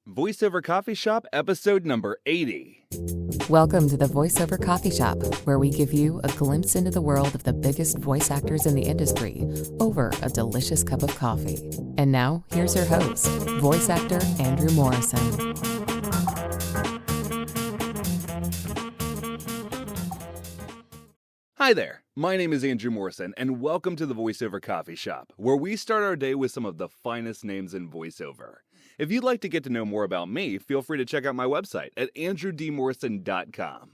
Voiceover Coffee Shop, episode number 80. Welcome to the Voiceover Coffee Shop, where we give you a glimpse into the world of the biggest voice actors in the industry over a delicious cup of coffee. And now, here's your host, voice actor Andrew Morrison. Hi there, my name is Andrew Morrison, and welcome to the Voiceover Coffee Shop, where we start our day with some of the finest names in voiceover. If you'd like to get to know more about me, feel free to check out my website at andrewdmorrison.com.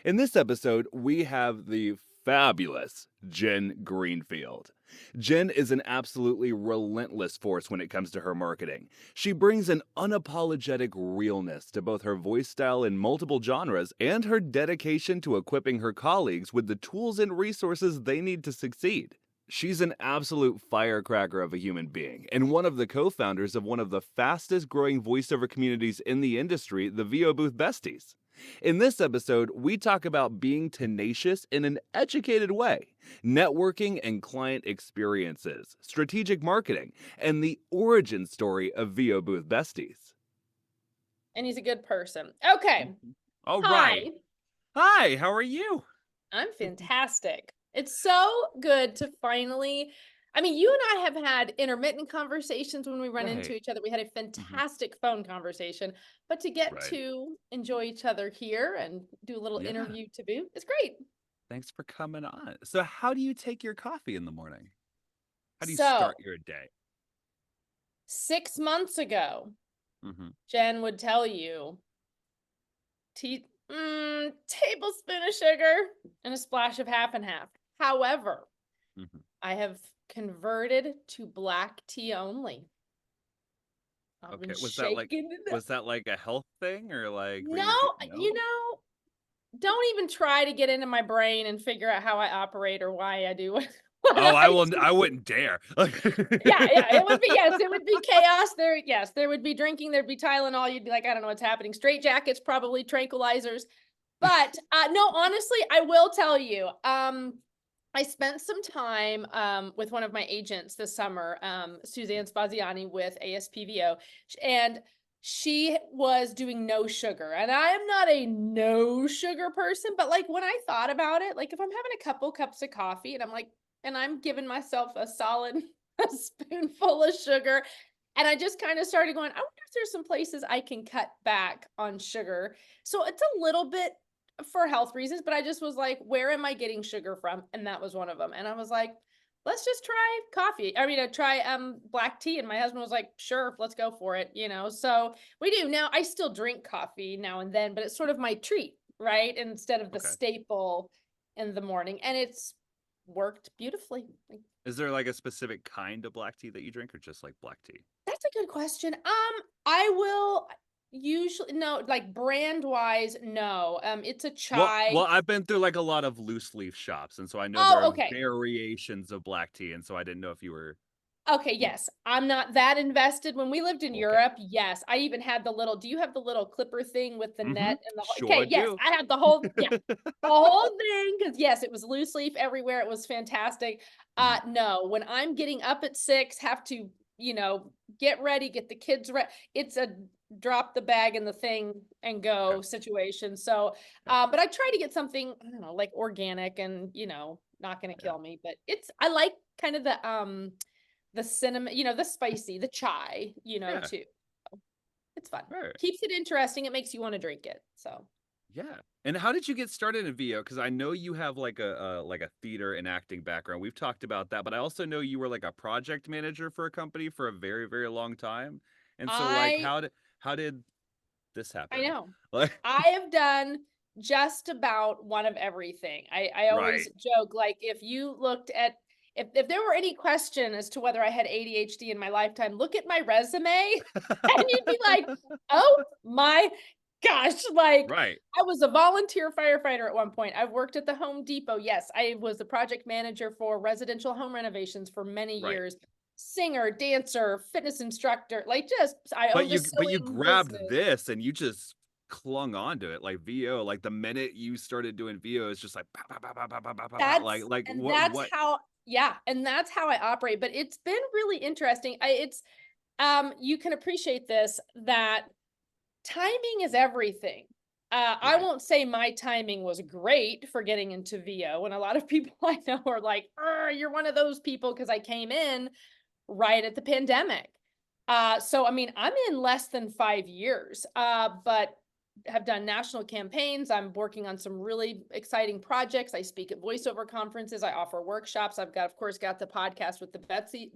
In this episode, we have the fabulous Jen Greenfield. Jen is an absolutely relentless force when it comes to her marketing. She brings an unapologetic realness to both her voice style in multiple genres and her dedication to equipping her colleagues with the tools and resources they need to succeed. She's an absolute firecracker of a human being, and one of the co-founders of one of the fastest growing voiceover communities in the industry, the VO Booth Besties. In this episode, we talk about being tenacious in an educated way, networking and client experiences, strategic marketing, and the origin story of VO Booth Besties. And he's a good person. Okay. All right. Hi, how are you? I'm fantastic. It's so good to finally, you and I have had intermittent conversations when we run into each other. We had a fantastic phone conversation, but to get to enjoy each other here and do a little interview to boot is great. Thanks for coming on. So how do you take your coffee in the morning? How do you start your day? 6 months ago, Jen would tell you, tablespoon of sugar and a splash of half and half. However, I have converted to black tea only. Okay, was that like a health thing or like? No, don't even try to get into my brain and figure out how I operate or why I do what I wouldn't dare. It would be chaos. There would be drinking, there'd be Tylenol, you'd be like, I don't know what's happening. Straight jackets, probably tranquilizers. But no, honestly, I will tell you, I spent some time with one of my agents this summer, Suzanne Spaziani with ASPVO, and she was doing no sugar. And I am not a no sugar person, but like when I thought about it, like if I'm having a couple cups of coffee and I'm giving myself a solid spoonful of sugar, and I just kind of started going, I wonder if there's some places I can cut back on sugar. So it's a little bit for health reasons, but I just was like, where am I getting sugar from? And that was one of them. And I was like, let's just try coffee. Try black tea. And my husband was like, sure, let's go for it. So we do. Now I still drink coffee now and then, but it's sort of my treat, right? Instead of the staple in the morning. And it's worked beautifully. Is there like a specific kind of black tea that you drink or just like black tea? That's a good question. I will usually, no, like brand wise, no. It's a chai. Well, I've been through like a lot of loose leaf shops, and so I know there are variations of black tea, and so I didn't know if you were. Okay, yes. I'm not that invested. When we lived in Europe, yes. I even had the little, do you have the little clipper thing with the net and the whole, Sure yes, do. I had the whole, the whole thing. Cause yes, it was loose leaf everywhere. It was fantastic. No, when I'm getting up at 6, have to, get ready, get the kids ready. It's a drop the bag in the thing and go situation. So, but I try to get something, I don't know, like organic and, not going to kill me, but I like kind of the cinnamon, the spicy, the chai, too. So it's fun. Right. Keeps it interesting. It makes you want to drink it. So. Yeah. And how did you get started in VO? Because I know you have like a theater and acting background. We've talked about that, but I also know you were like a project manager for a company for a very, very long time. And so how did this happen? I know. I have done just about one of everything. I always joke, like if you looked at, if there were any question as to whether I had ADHD in my lifetime, look at my resume and you'd be like, oh my gosh, I was a volunteer firefighter at one point. I've worked at the Home Depot. Yes, I was the project manager for residential home renovations for many years. Singer, dancer, fitness instructor, but you grabbed this and you just clung on to it like VO. Like the minute you started doing VO, it's just like and that's how I operate. But it's been really interesting. You can appreciate this, that timing is everything. I Right. won't say my timing was great for getting into VO, and a lot of people I know are like, "You're one of those people," because I came in right at the pandemic. So I mean, I'm in less than 5 years, but have done national campaigns. I'm working on some really exciting projects. I speak at voiceover conferences. I offer workshops. I've got, of course, got the podcast with the besties.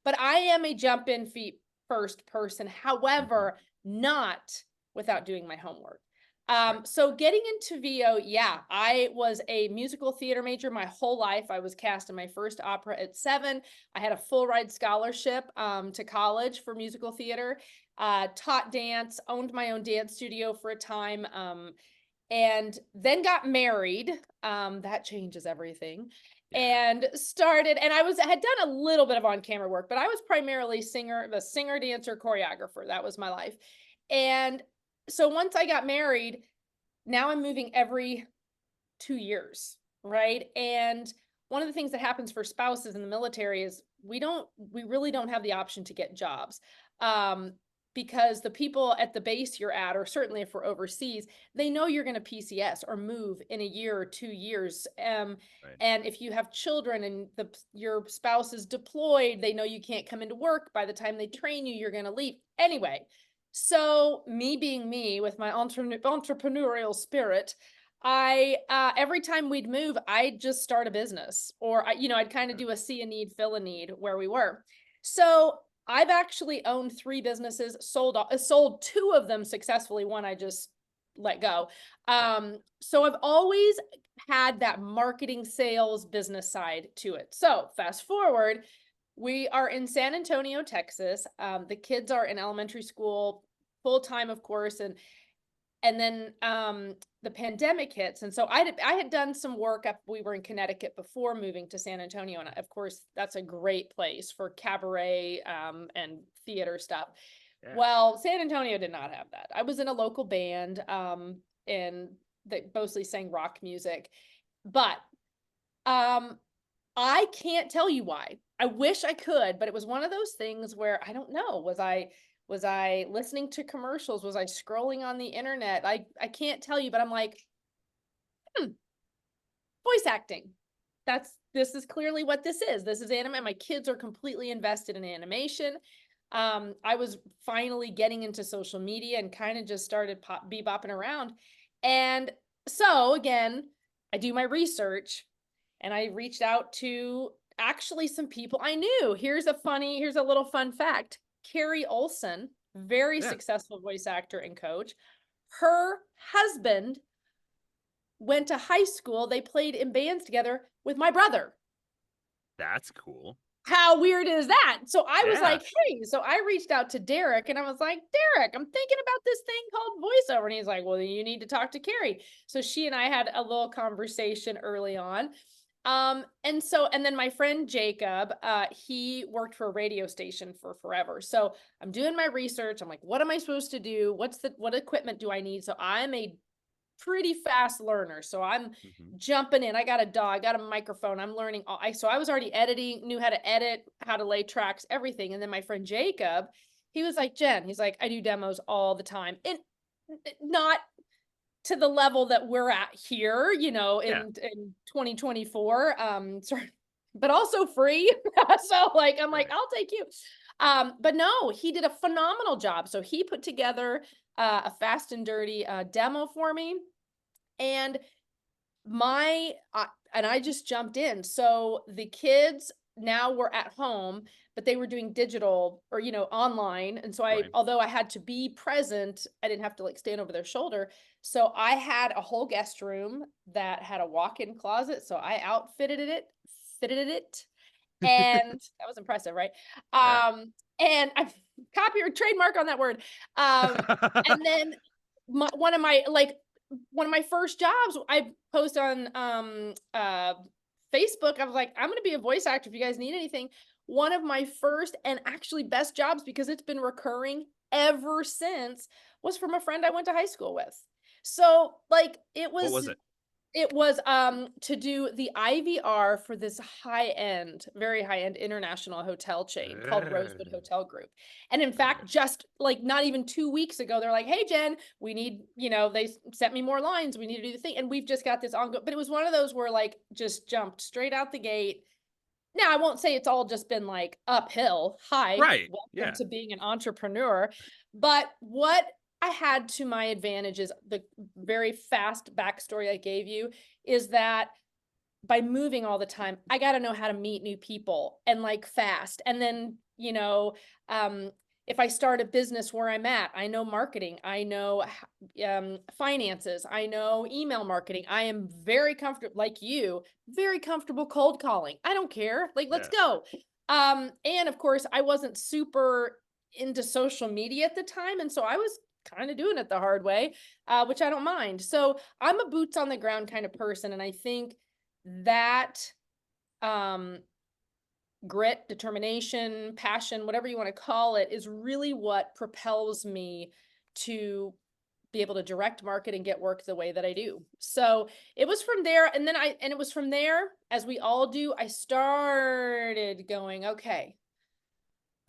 But I am a jump in feet first person. Mhm. However, not without doing my homework. Right. So getting into VO, yeah, I was a musical theater major my whole life. I was cast in my first opera at 7. I had a full ride scholarship to college for musical theater, taught dance, owned my own dance studio for a time, and then got married. That changes everything. Yeah. And started, and had done a little bit of on camera work, but I was primarily the singer, dancer, choreographer. That was my life. And so once I got married, now I'm moving every 2 years, right? And one of the things that happens for spouses in the military is we really don't have the option to get jobs. Um, because the people at the base you're at, or certainly if we're overseas, they know you're going to PCS or move in a year or 2 years. Right. And if you have children and your spouse is deployed, they know you can't come into work. By the time they train you, you're going to leave. Anyway, so me being me with my entrepreneurial spirit, I every time we'd move, I'd just start a business, or I'd kind of Okay. do a see a need, fill a need where we were. So I've actually owned 3 businesses, sold 2 of them successfully. One I just let go. Yeah. So I've always had that marketing, sales, business side to it. So fast forward, we are in San Antonio, Texas. The kids are in elementary school full time, of course, and then the pandemic hits, and so I had done some work up. We were in Connecticut before moving to San Antonio, and of course that's a great place for cabaret and theater stuff. Yeah. Well, San Antonio did not have that. I was in a local band, and that mostly sang rock music, but um I can't tell you why. I wish I could, but it was one of those things where I don't know. Was I listening to commercials? Was I scrolling on the internet? I can't tell you, but I'm like, hmm, voice acting. This is clearly what this is. This is anime. My kids are completely invested in animation. I was finally getting into social media and kind of just started bebopping around. And so again, I do my research and I reached out to actually some people I knew. Here's a little fun fact. Carrie Olson, very Yeah. successful voice actor and coach. Her husband went to high school. They played in bands together with my brother. That's cool. How weird is that? So I was Yeah. like, hey, so I reached out to Derek and I was like, Derek, I'm thinking about this thing called voiceover. And he's like, well, you need to talk to Carrie. So she and I had a little conversation early on. And then my friend Jacob, he worked for a radio station for forever. So I'm doing my research. I'm like, what am I supposed to do? What equipment do I need? So I'm a pretty fast learner. So I'm Mhm. jumping in. I got a DAW, I got a microphone. I'm learning so I was already editing, knew how to edit, how to lay tracks, everything. And then my friend Jacob, he was like, Jen, he's like, I do demos all the time. And not to the level that we're at here, Yeah. in 2024. Sorry, but also free. So like I'm like, Right. I'll take you. But no, he did a phenomenal job. So he put together a fast and dirty demo for me. And I just jumped in. So the kids now were at home, but they were doing digital or online. And so Right. although I had to be present, I didn't have to like stand over their shoulder. So I had a whole guest room that had a walk-in closet. So I fitted it, and that was impressive, right? Yeah. And I copy or trademark on that word. And then one of my first jobs, I post on Facebook. I was like, I'm gonna be a voice actor if you guys need anything. One of my first and actually best jobs, because it's been recurring ever since, was from a friend I went to high school with. So like it What was was it? It was, to do the IVR for this high-end, very high-end international hotel chain called Rosewood Oh, Hotel Group. And in okay. fact, just like not even 2 weeks ago, they're like, "Hey, Jen, we need," they sent me more lines. "We need to do the thing." And we've just got this ongoing, but it was one of those where like just jumped straight out the gate. Now, I won't say it's all just been like uphill. Hi, Right. welcome Yeah. to being an entrepreneur. But what I had to my advantage is the very fast backstory I gave you is that by moving all the time, I got to know how to meet new people and like fast. And then, um, if I start a business where I'm at, I know marketing, I know finances, I know email marketing. I am very comfortable, like you, very comfortable cold calling. I don't care. Like, let's Yeah. go. And of course, I wasn't super into social media at the time. And so I was kind of doing it the hard way, which I don't mind. So I'm a boots on the ground kind of person. And I think that um grit, determination, passion, whatever you want to call it, is really what propels me to be able to direct market and get work the way that I do. So it was from there. And it was from there, as we all do, I started going, okay,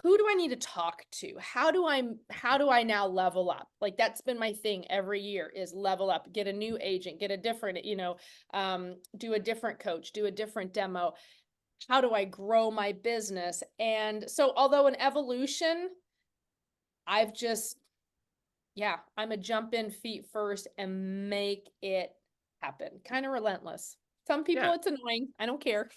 who do I need to talk to? How do I now level up? Like that's been my thing every year is level up, get a new agent, get a different, do a different coach, do a different demo. How do I grow my business? And so although an evolution, I've just, yeah, I'm a jump in feet first and make it happen. Kind of relentless. Some people Yeah. it's annoying. I don't care.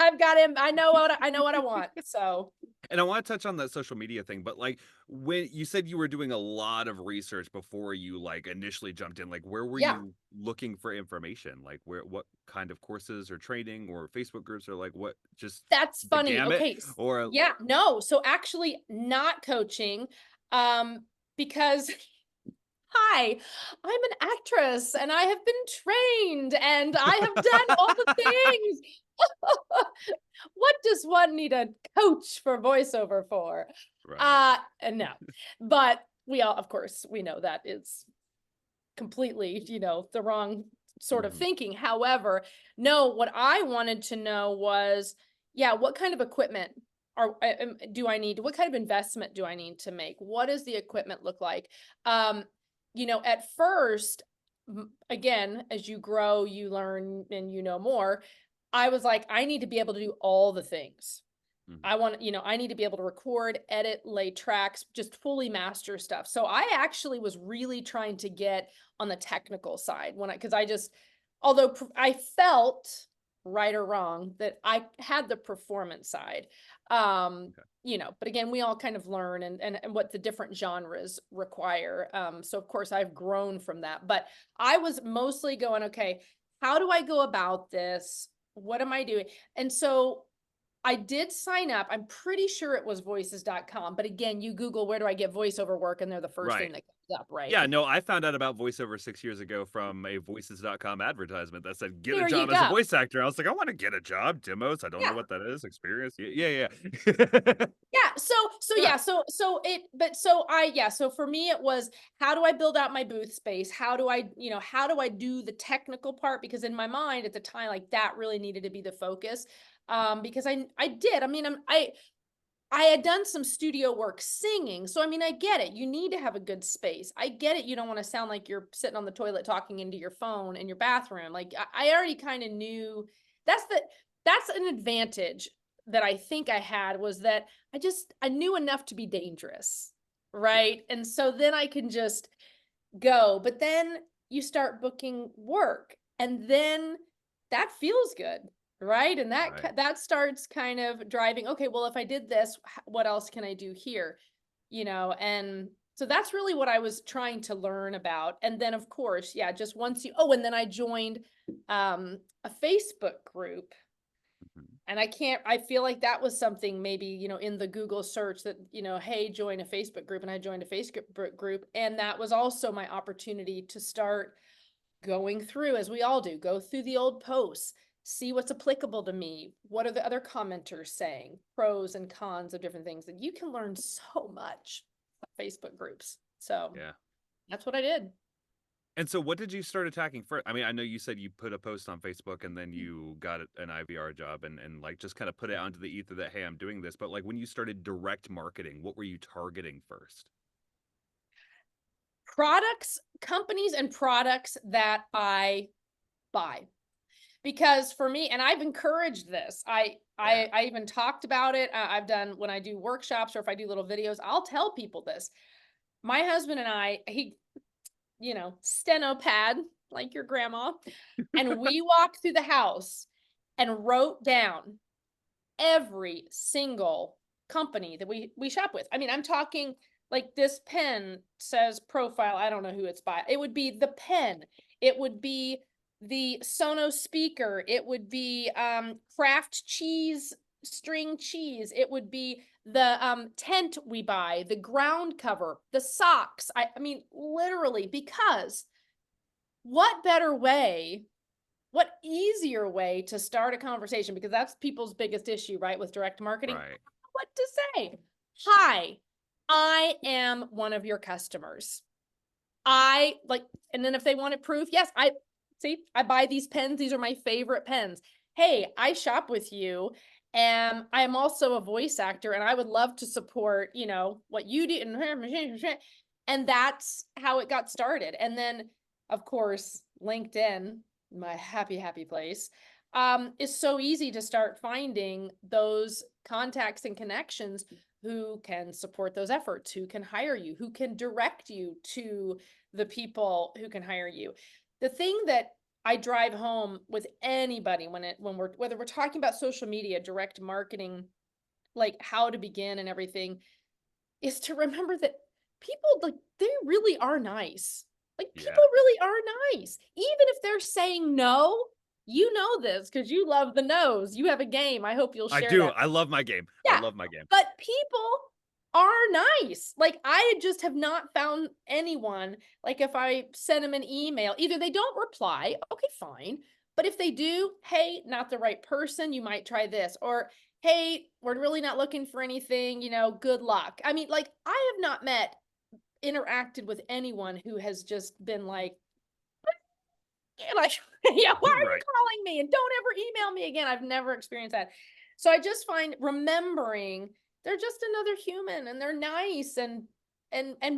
I've got him. I know what I want. So And I want to touch on that social media thing, but like when you said you were doing a lot of research before you like initially jumped in, like where were yeah, you looking for information? Like what kind of courses or training or Facebook groups or like what just that's the funny. gamut Okay. or Yeah, no. So actually not coaching, um, because hi, I'm an actress and I have been trained and I have done all the things. What does one need a coach for voiceover for? right. No. But we all, of course, we know that is completely, the wrong sort of Hmm. thinking. However, no, what I wanted to know was, yeah, what kind of equipment do I need? What kind of investment do I need to make? What does the equipment look like? Um, at first, again, as you grow, you learn and you know more. I was like, I need to be able to do all the things. Hmm. I need to be able to record, edit, lay tracks, just fully master stuff. So I actually was really trying to get on the technical side because I just, although I felt right or wrong that I had the performance side. Okay. But again, we all kind of learn and what the different genres require. So of course I've grown from that, but I was mostly going, okay, how do I go about this? What am I doing? And so I did sign up. I'm pretty sure it was voices.com. But again, you Google where do I get voiceover work, and they're the first thing Right. that comes up, right? Yeah, no, I found out about voiceover 6 years ago from a voices.com advertisement that said, get a There you job as a go. voice actor. I was like, I want to get a job, demos. I don't know Yeah. what that is, experience. Yeah, yeah. Yeah. So Yeah. yeah, so for me it was, how do I build out my booth space? How do I do the technical part? Because in my mind at the time, like that really needed to be the focus. Because I did. I mean, I had done some studio work singing. So, I mean, I get it. You need to have a good space. I get it. You don't want to sound like you're sitting on the toilet talking into your phone in your bathroom. Like I already kind of knew that's the, that's an advantage that I think I had, was that I knew enough to be dangerous. Yeah. Right. And so then I can just go, but then you start booking work and then that feels good, right? And Right. that starts kind of driving, okay, well, if I did this, what else can I do here? And so that's really what I was trying to learn about. And then of course, yeah, just once and then I joined a Facebook group. Mhm. And I feel like that was something maybe, in the Google search that, hey, join a Facebook group. And I joined a Facebook group. And that was also my opportunity to start going through, as we all do, go through the old posts, see what's applicable to me. What are the other commenters saying? Pros and cons of different things, that you can learn so much from Facebook groups. So Yeah. that's what I did. And so what did you start attacking first? I mean, I know you said you put a post on Facebook and then you got an IVR job and like just kind of put it onto the ether that, hey, I'm doing this. But like when you started direct marketing, what were you targeting first? Products, companies and products that I buy. Because for me, and I've encouraged this, I even talked about it. I've done when I do workshops or if I do little videos, I'll tell people this. My husband and I, steno pad like your grandma, and we walked through the house and wrote down every single company that we shop with. I mean, I'm talking like this pen says profile. I don't know who it's by. It would be the pen. It would be the Sonos speaker. It would be Kraft cheese, string cheese. It would be the tent we buy, the ground cover, the socks. I mean, literally, because what better way, what easier way to start a conversation? Because that's people's biggest issue, right? With direct marketing. Right. What to say? Hi, I am one of your customers. I like, and then if they wanted proof, yes, I buy these pens. These are my favorite pens. Hey, I shop with you. And I am also a voice actor and I would love to support, what you do. And that's how it got started. And then of course, LinkedIn, my happy place, is so easy to start finding those contacts and connections who can support those efforts, who can hire you, who can direct you to the people who can hire you. The thing that I drive home with anybody whether we're talking about social media, direct marketing, like how to begin and everything, is to remember that people, like, they really are nice. Like, Yeah. people really are nice. Even if they're saying no, you know this because you love the no's. You have a game. I hope you'll I share do. that. I love my game. I Yeah. love my game. But people are nice. Like, I just have not found anyone, like if I send them an email, either they don't reply, okay, fine. But if they do, hey, not the right person, you might try this. Or, hey, we're really not looking for anything, good luck. I mean, like, I have not interacted with anyone who has just been like, yeah, why are you Right. calling me? And don't ever email me again. I've never experienced that. So I just find remembering they're just another human and they're nice and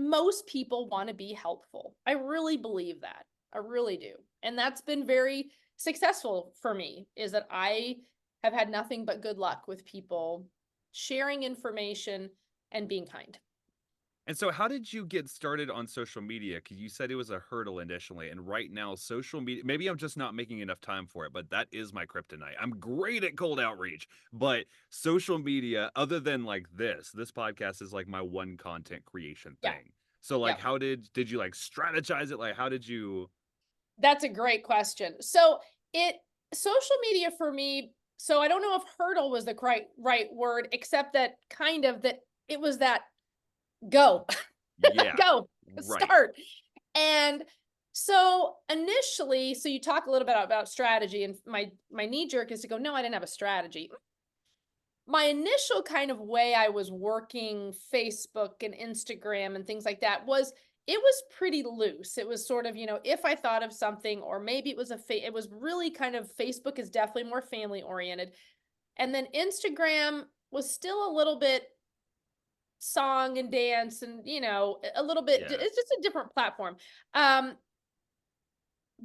most people want to be helpful. I really believe that. I really do. And that's been very successful for me, is that I have had nothing but good luck with people sharing information and being kind. And so how did you get started on social media? Because you said it was a hurdle initially. And right now, social media, maybe I'm just not making enough time for it, but that is my kryptonite. I'm great at cold outreach, but social media, other than like this podcast is like my one content creation Yeah. thing. So like, Yeah. how did you like strategize it? Like, how did you? That's a great question. So social media for me, so I don't know if hurdle was the right word, except that kind of that it was that go, Yeah, go, right. start. And so initially, so you talk a little bit about strategy, and my knee jerk is to go, no, I didn't have a strategy. My initial kind of way I was working Facebook and Instagram and things like that was, it was pretty loose. It was sort of, if I thought of something, or maybe it was it was really kind of, Facebook is definitely more family oriented. And then Instagram was still a little bit song and dance and, a little bit, Yeah, it's just a different platform. Um,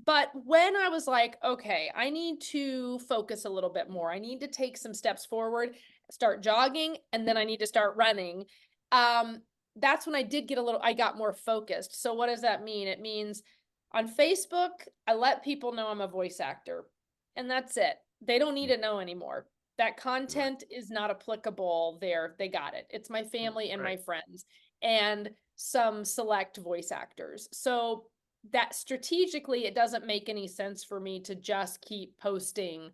but when I was like, okay, I need to focus a little bit more. I need to take some steps forward, start jogging, and then I need to start running. That's when I got more focused. So what does that mean? It means on Facebook, I let people know I'm a voice actor, and that's it. They don't need to know anymore. That right, content is not applicable there. They got it. It's my family and my right. friends and some select voice actors. So that strategically, it doesn't make any sense for me to just keep posting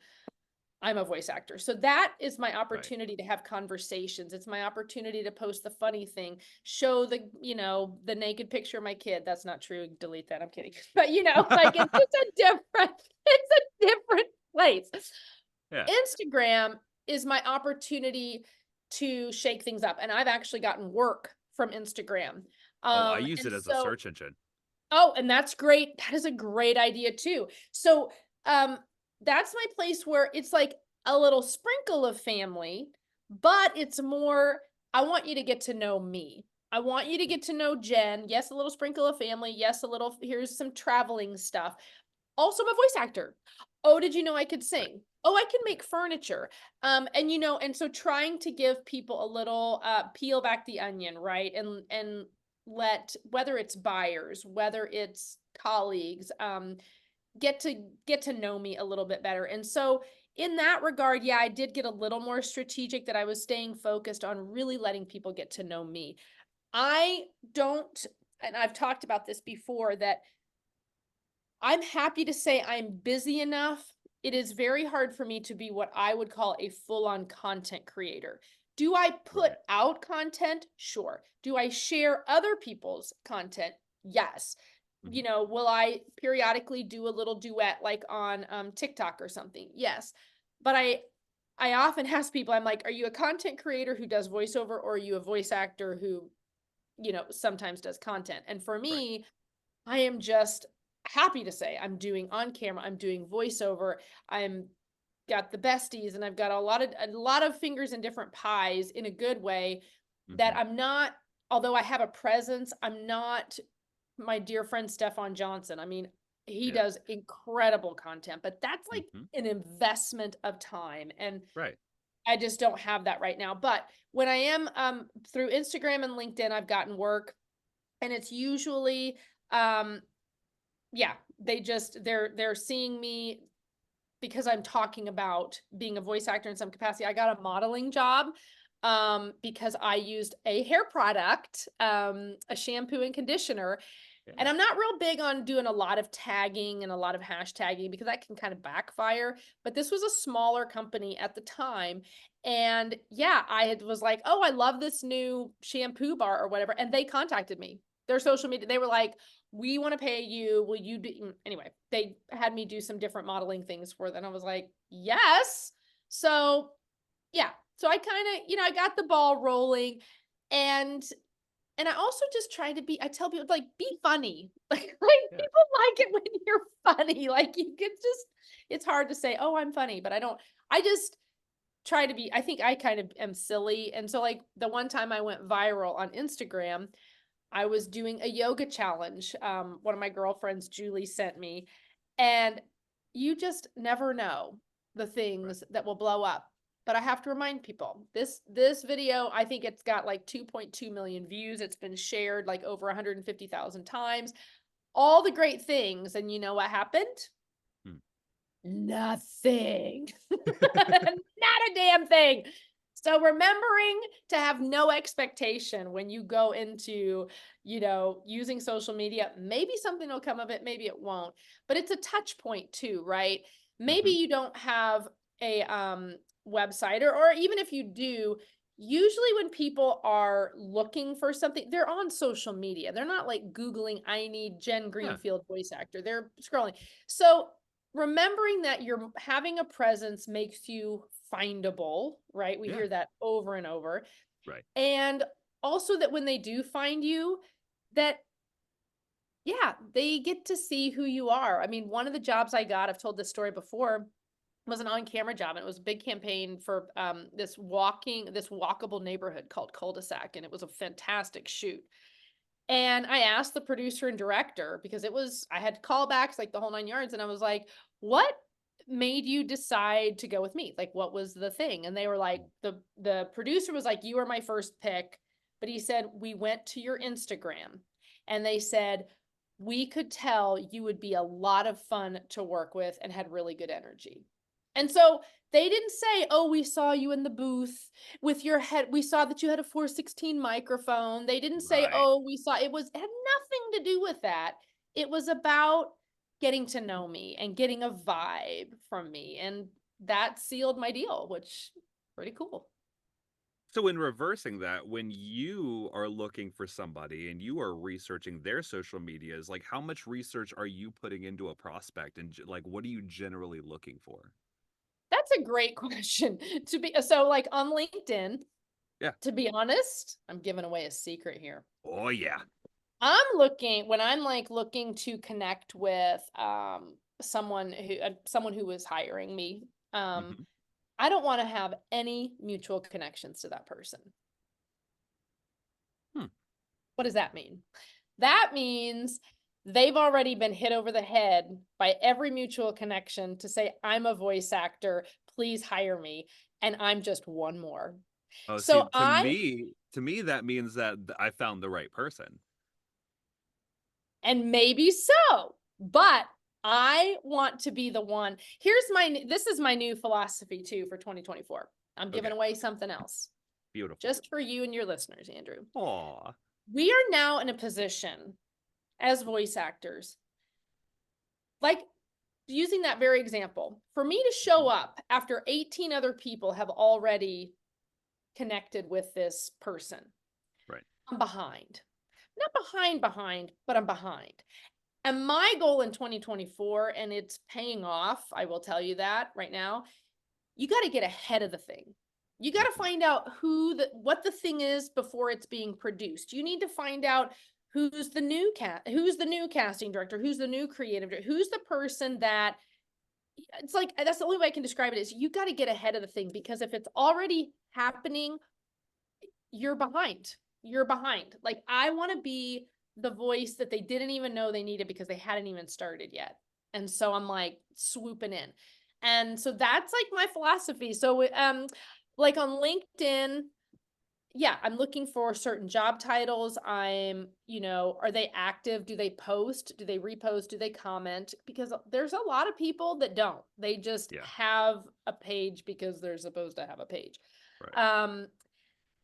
I'm a voice actor. So that is my Right. opportunity to have conversations. It's my opportunity to post the funny thing, show the naked picture of my kid. That's not true. Delete that. I'm kidding. But like, it's a different place. Yeah. Instagram is my opportunity to shake things up. And I've actually gotten work from Instagram. Oh, I use And it as a so search engine. Oh, and that's great. That is a great idea too. So, that's my place where it's like a little sprinkle of family, but it's more, I want you to get to know me. I want you to get to know Jen. Yes, a little sprinkle of family. Yes, a little, here's some traveling stuff. Also, I'm a voice actor. Oh, did you know I could Right. sing? Oh, I can make furniture. And and so trying to give people a little peel back the onion, right? And let, whether it's buyers, whether it's colleagues, get to know me a little bit better. And so in that regard, yeah, I did get a little more strategic, that I was staying focused on really letting people get to know me. I don't, and I've talked about this before, that I'm happy to say I'm busy enough. It is very hard for me to be what I would call a full-on content creator. Do I put Right. out content? Sure. Do I share other people's content? Yes. Mhm. Will I periodically do a little duet like on TikTok or something? Yes. But I often ask people, I'm like, are you a content creator who does voiceover, or are you a voice actor who, sometimes does content? And for Right. me, I am just happy to say I'm doing on camera, I'm doing voiceover, I'm got the besties, and I've got a lot of fingers in different pies in a good way, that Mhm. I'm not, although I have a presence, I'm not my dear friend Stefan Johnson. I mean, he Yeah. does incredible content, but that's like Mhm. an investment of time, and Right. I just don't have that right now. But when I am through Instagram and LinkedIn, I've gotten work, and it's usually um yeah, they're seeing me because I'm talking about being a voice actor in some capacity. I got a modeling job because I used a hair product, a shampoo and conditioner, and Yeah. I'm not real big on doing a lot of tagging and a lot of hashtagging because that can kind of backfire. But this was a smaller company at the time. And yeah, was like, oh, I love this new shampoo bar or whatever. And they contacted me. Their social media, they were like, we want to pay you. Will you do? Anyway, they had me do some different modeling things for them. I was like, yes. So yeah. So I kind of, I got the ball rolling, and I also just try to be, I tell people, like, be funny. Like Yeah. people like it when you're funny. Like you can just, it's hard to say, oh, I'm funny, but I just try to be, I think I kind of am silly. And so like the one time I went viral on Instagram, I was doing a yoga challenge. One of my girlfriends, Julie, sent me, and you just never know the Right. things that will blow up. But I have to remind people, this video, I think it's got like 2.2 million views. It's been shared like over 150,000 times. All the great things, and you know what happened? Hmm. Nothing. Not a damn thing. So remembering to have no expectation when you go into, using social media, maybe something will come of it, maybe it won't. But it's a touch point too, right? Maybe Mhm. you don't have a website, or even if you do, usually when people are looking for something, they're on social media. They're not like Googling, I need Jen Yeah. Greenfield voice actor. They're scrolling. So remembering that you're having a presence makes you findable, right? We Yeah. hear that over and over. Right. And also that when they do find you, that yeah, they get to see who you are. I mean, one of the jobs I got, I've told this story before, was an on-camera job, and it was a big campaign for this walkable neighborhood called Cul-de-sac, and it was a fantastic shoot. And I asked the producer and director, because I had callbacks, like the whole 9 yards. And I was like, what made you decide to go with me? Like, what was the thing? And they were like, Mm. the producer was like, you were my first pick. But he said, we went to your Instagram, and they said, we could tell you would be a lot of fun to work with and had really good energy. And so they didn't say, oh, we saw you in the booth with your head, we saw that you had a 416 microphone. They didn't say, Right. oh, it had nothing to do with that. It was about getting to know me and getting a vibe from me. And that sealed my deal, which pretty cool. So in reversing that, when you are looking for somebody and you are researching their social medias, like how much research are you putting into a prospect, and like what are you generally looking for? That's a great question. So like on LinkedIn, Yeah. to be honest, I'm giving away a secret here. Oh yeah. when I'm like looking to connect with someone who was hiring me, Hmm. I don't want to have any mutual connections to that person. Hmm. What does that mean? That means they've already been hit over the head by every mutual connection to say, I'm a voice actor, please hire me. And I'm just one more. Oh, see, So I, to me, that means that I found the right person. and maybe so, but I want to be the one. This is my new philosophy too for 2024. I'm Okay, giving away something else beautiful. just for you and your listeners, Andrew. Aw. We are now in a position as voice actors, like using that very example, for me to show Mhm. up after 18 other people have already connected with this person, Right. I'm behind. Not behind, but I'm behind. And my goal in 2024, and it's paying off, I will tell you that right now, you got to get ahead of the thing. You got to Mhm. find out what the thing is before it's being produced. You need to find out who's the new casting director, who's the new creative director, who's the person that it's like that's the only way I can describe it is you got to get ahead of the thing because if it's already happening, you're behind. You're behind. Like I want to be the voice that they didn't even know they needed because they hadn't even started yet. And so I'm like swooping in. And so that's like my philosophy. So like on LinkedIn, yeah, I'm looking for certain job titles. Are they active? Do they post? Do they repost? Do they comment? Because there's a lot of people that don't. They just Yeah. have a page because they're supposed to have a page. Right. Um,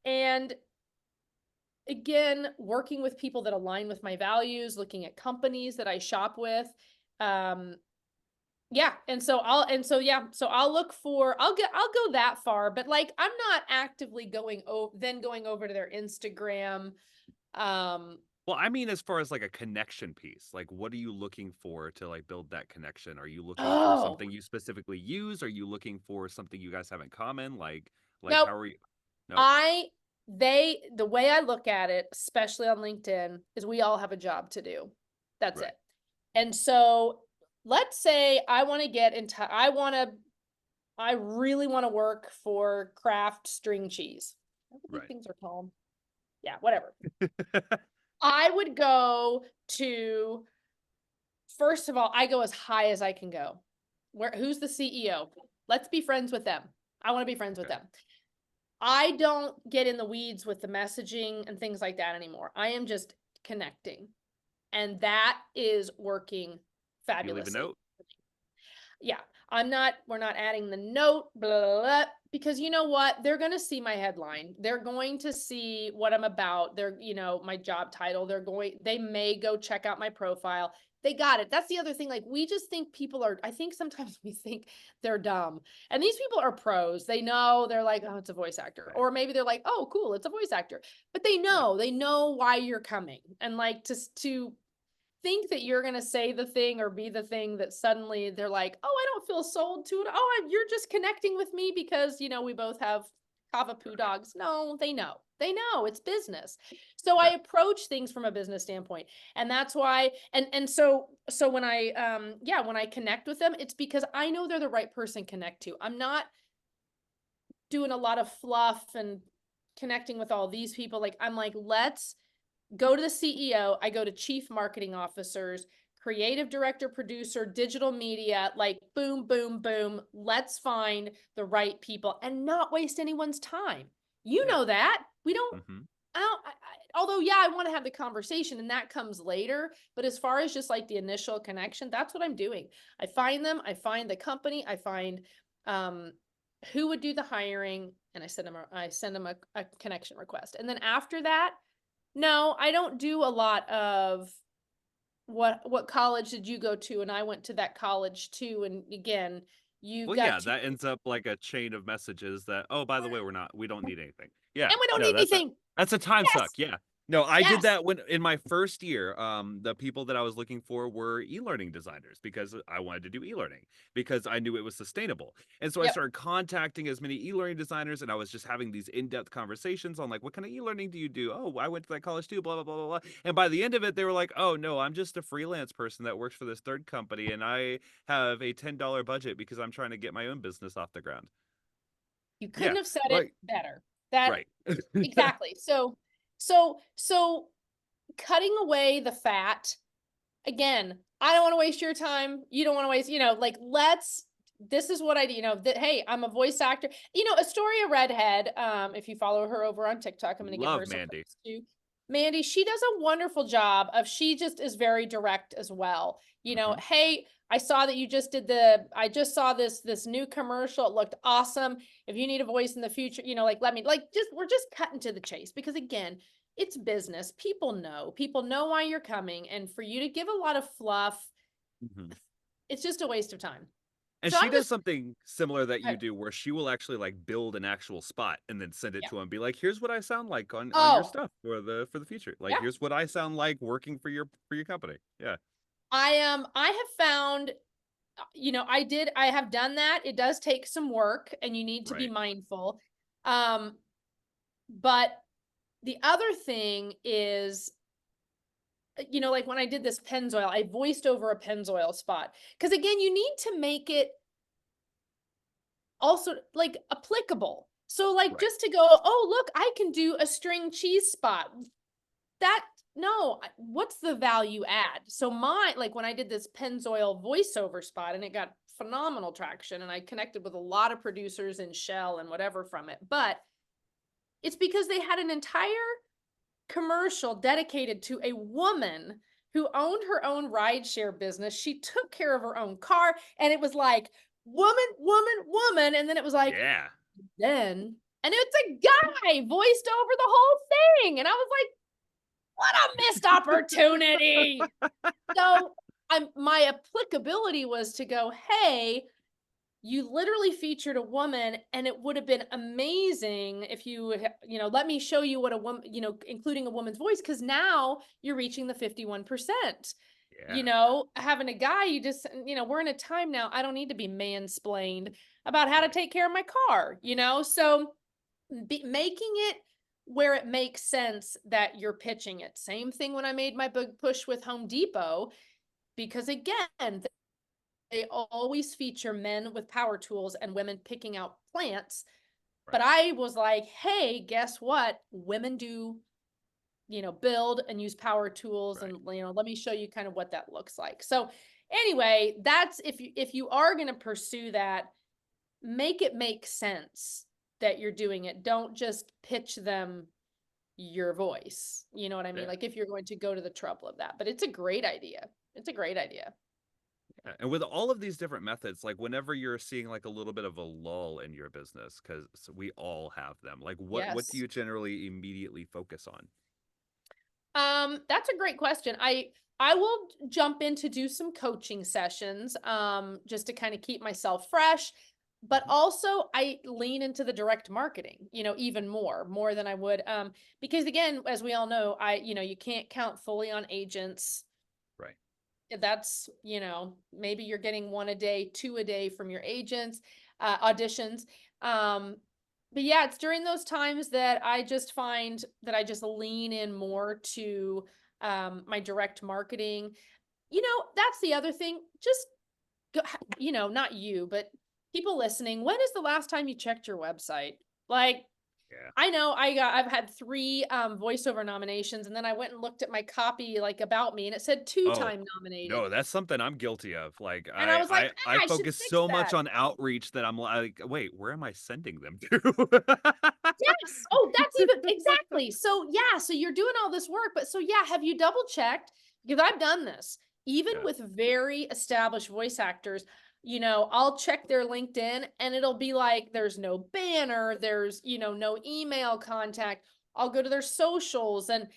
and again, working with people that align with my values, looking at companies that I shop with. Um, yeah, so I'll look for I'll go that far, but like I'm not actively going over to their Instagram. Um, Well, I mean, as far as like a connection piece, like what are you looking for to like build that connection? Are you looking for oh, something you specifically use? Are you looking for something you guys have in common? Like nope. how are you? No. I the way I look at it, especially on LinkedIn, is we all have a job to do. That's Right. it. And so let's say I want to get into I really want to work for Kraft string cheese. What do these Right. things are called? Yeah, whatever. I would go to first of all, I go as high as I can go. Who's the CEO? Let's be friends with them. I want to be friends with Okay. them. I don't get in the weeds with the messaging and things like that anymore. I am just connecting. And that is working Do you leave a fabulously. note? Yeah, we're not adding the note, blah, blah, blah, because you know what? They're going to see my headline. They're going to see what I'm about. My job title. They may go check out my profile. They got it. That's the other thing. Like, we just think I think sometimes we think they're dumb. And these people are pros. They know they're like, oh, it's a voice actor. Right. Or maybe they're like, oh, cool, it's a voice actor. But Right. they know why you're coming. And like to think that you're going to say the thing or be the thing that suddenly they're like, oh, I don't feel sold to it. Oh, you're just connecting with me because, we both have kava poo Right. dogs. No, they know. They know it's business. So I Right. approach things from a business standpoint. And that's why, so when when I connect with them, it's because I know they're the right person to connect to. I'm not doing a lot of fluff and connecting with all these people. Like, I'm like, let's go to the CEO, I go to chief marketing officers, creative director, producer, digital media, like boom, boom, boom. Let's find the right people and not waste anyone's time. You Yeah. know that. We don't, Mm-hmm. I don't, although, yeah, I want to have the conversation and that comes later. But as far as just like the initial connection, that's what I'm doing. I find them, I find the company, I find um, who would do the hiring, and I send them a connection request. And then after that, no, I don't do a lot of what college did you go to? And I went to that college too. And again, you've Well, got yeah, to, that ends up like a chain of messages that, oh, by the way, we don't need anything. Yeah. and we don't No, need anything. that's a time suck. Yes. Yeah. No, I did Yes. that when in my first year. The people that I was looking for were e-learning designers because I wanted to do e-learning because I knew it was sustainable. And so I Yep. started contacting as many e-learning designers, and I was just having these in-depth conversations on like, what kind of e-learning do you do? Oh, I went to that college too, blah blah blah blah blah. And by the end of it, they were like, oh no, I'm just a freelance person that works for this third company, and I have a $10 budget because I'm trying to get my own business off the ground. You Yeah, couldn't have said it like better. That right. exactly. So cutting away the fat, again, I don't want to waste your time. You don't want to waste, like this is what I do, that, hey, I'm a voice actor. Astoria Redhead, if you follow her over on TikTok, I'm going to give her Love some Mandy. props too. Mandy, she does a wonderful job she just is very direct as well. Hmm. Hey, I just saw this new commercial. It looked awesome. If you need a voice in the future, let me we're just cutting to the chase because again, it's business. People know why you're coming. And for you to give a lot of fluff, Hmm. it's just a waste of time. And So she I'm does just, something similar that uh, you do where she will actually like build an actual spot and then send it yeah. to him, be like, here's what I sound like on your Oh, stuff for the future. Like yeah. here's what I sound like working for your company. Yeah. I have found, I have done that. It does take some work and you need to be Right. mindful. Um, but the other thing is, like when I did this Pennzoil, I voiced over a Pennzoil spot. Cause again, you need to make it also like applicable. So like Right. just to go, oh, look, I can do a string cheese spot. That no, what's the value add? So like when I did this Pennzoil voiceover spot and it got phenomenal traction and I connected with a lot of producers in Shell and whatever from it. But it's because they had an entire commercial dedicated to a woman who owned her own rideshare business. She took care of her own car and it was like woman, woman, woman. And then it was like, Yeah. then, and it's a guy voiced over the whole thing. And I was like, what a missed opportunity. So my applicability was to go, hey, you literally featured a woman and it would have been amazing if let me show you what a woman, including a woman's voice, because now you're reaching the 51%. Yeah. Having a guy, we're in a time now, I don't need to be mansplained about how to Right. take care of my car, so making it where it makes sense that you're pitching it. Same thing when I made my big push with Home Depot, because again, they always feature men with power tools and women picking out plants. But Right. I was like, hey, guess what? Women do, build and use power tools. Right. And, let me show you kind of what that looks like. So anyway, that's if you are going to pursue that, make it make sense that you're doing it. Don't just pitch them your voice. You know what I mean? Yeah. Like if you're going to go to the trouble of that. But it's a great idea. It's a great idea. Yeah. And with all of these different methods, like whenever you're seeing like a little bit of a lull in your business, because we all have them, like what do Yes. you generally immediately focus on? That's a great question. I will jump in to do some coaching sessions, just to kind of keep myself fresh. But Hmm. also I lean into the direct marketing, even more than I would. Because again, as we all know, you can't count fully on agents. Right. That's, maybe you're getting one a day, two a day from your agents, auditions. Um, but yeah, it's during those times that I just find that I just lean in more to my direct marketing. That's the other thing. Just go, not you, but people listening. When is the last time you checked your website? Like, Yeah. I know I've had 3 voiceover nominations, and then I went and looked at my copy, like, about me, and it said Oh, two-time nominated. no, that's something I'm guilty of. Like And I I was like, I I I should focus fix so much that. on outreach that I'm like, wait, where am I sending them to? Yes. Oh, that's even exactly. So yeah, so you're doing all this work, but so yeah, have you double checked? Because I've done this, even Yeah. with very established voice actors. I'll check their LinkedIn and it'll be like there's no banner, there's no email contact. I'll go to their socials and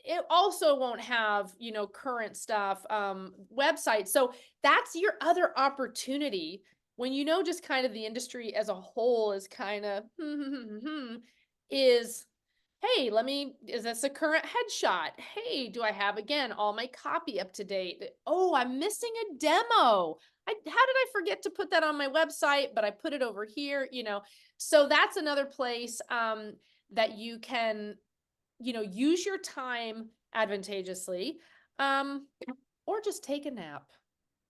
it also won't have current stuff, website. So that's your other opportunity when just kind of the industry as a whole is kind of is, hey, is this a current headshot? Hey, do I have, again, all my copy up to date? Oh, I'm missing a demo. How did I forget to put that on my website, but I put it over here, So that's another place that you can, use your time advantageously, or just take a nap,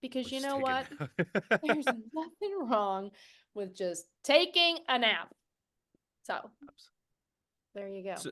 because you Just know take it what? now. There's nothing wrong with just taking a nap. So there you go. So,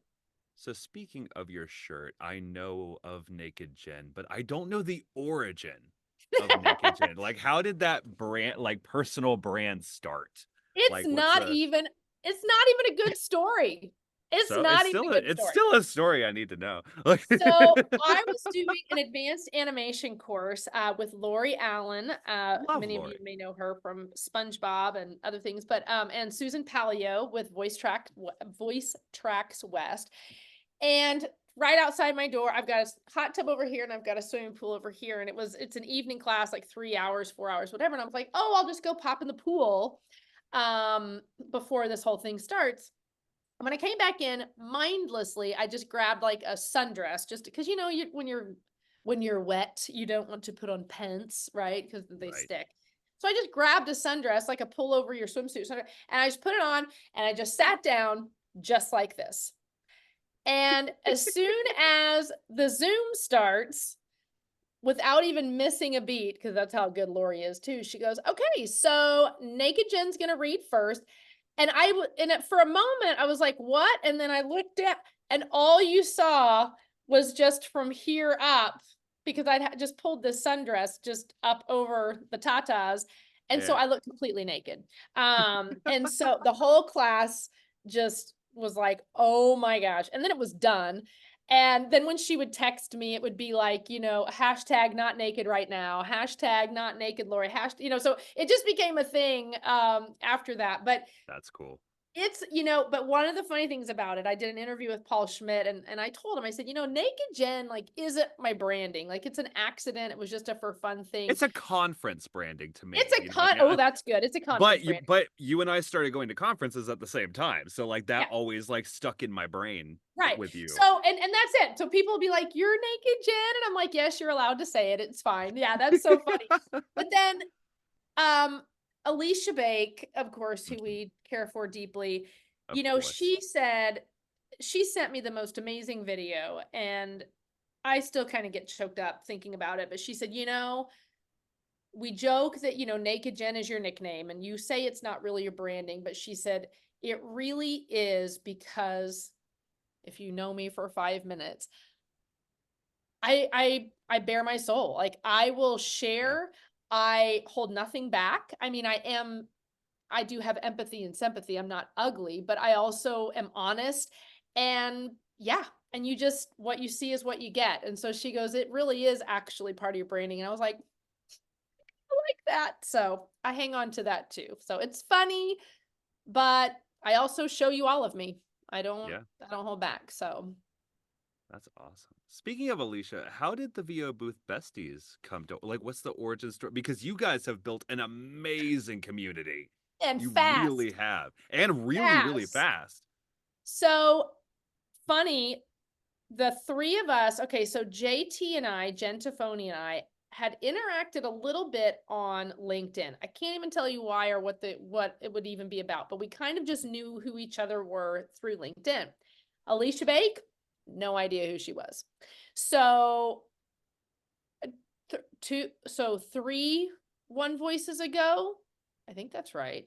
so speaking of your shirt, I know of Naked Jen, but I don't know the origin of Naked Jen. Like, how did that brand, like personal brand, start? It's Like, what's not the even it's not even a good story. It's so not even a good it's story. still a story I need to know. Like, So I was doing an advanced animation course with Lori Allen. love Many of you Lori. may know her from SpongeBob and other things, but and Susan Palio with Voice Tracks West. And right outside my door, I've got a hot tub over here and I've got a swimming pool over here. And it's an evening class, like 3 hours, 4 hours, whatever. And I was like, oh, I'll just go pop in the pool before this whole thing starts. And when I came back in, mindlessly, I just grabbed like a sundress, just because when you're wet, you don't want to put on pants, right? Because they Right. stick. So I just grabbed a sundress, like a pull over your swimsuit sundress, and I just put it on and I just sat down just like this. And as soon as the Zoom starts, without even missing a beat, because that's how good Lori is too, she goes, okay, so Naked Jen's gonna read first. And for a moment, I was like, what? And then I looked at, and all you saw was just from here up, because I'd just pulled this sundress just up over the tatas. And so Yeah. I looked completely naked. And so the whole class just was like, oh my gosh. And then it was done. And then when she would text me, it would be like, hashtag not naked right now, hashtag not naked Lori, so it just became a thing after that. But That's cool. but one of the funny things about it, I did an interview with Paul Schmidt, and I told him, I said, Naked Jen, like, isn't my branding. Like, it's an accident. It was just a for fun thing. It's a conference branding to It's me, a you know. Like, oh, that's good. It's a conference branding. but you and I started going to conferences at the same time, so like that Yeah. always like stuck in my brain Right. with you. So, and that's it. So people will be like, you're Naked Jen. And I'm like, yes, you're allowed to say it. It's fine. Yeah, that's so funny. But then Alicia Bake, of course, who Mhm. we care for deeply, Of course. she sent me the most amazing video, and I still kind of get choked up thinking about it. But she said, we joke that, Naked Jen is your nickname, and you say it's not really your branding, but she said, it really is, because if you know me for 5 minutes, I bare my soul. Like, I will Yeah. share. I hold nothing back. I mean, I do have empathy and sympathy. I'm not ugly, but I also am honest. And yeah, and what you see is what you get. And so she goes, it really is actually part of your branding. And I was like, I like that. So I hang on to that too. So it's funny, but I also show you all of me. Yeah. I don't hold back. So, That's awesome. Speaking of Alicia, how did the VO Booth Besties come to, like, what's the origin story? Because you guys have built an amazing community. and You fast, really have. And really, really fast. fast. So funny, the three of us, okay, so JT and I, Jen Tafoni and I, had interacted a little bit on LinkedIn. I can't even tell you why or what it would even be about, but we kind of just knew who each other were through LinkedIn. Alicia Bake, no idea who she was. So three One Voices ago, I think that's right,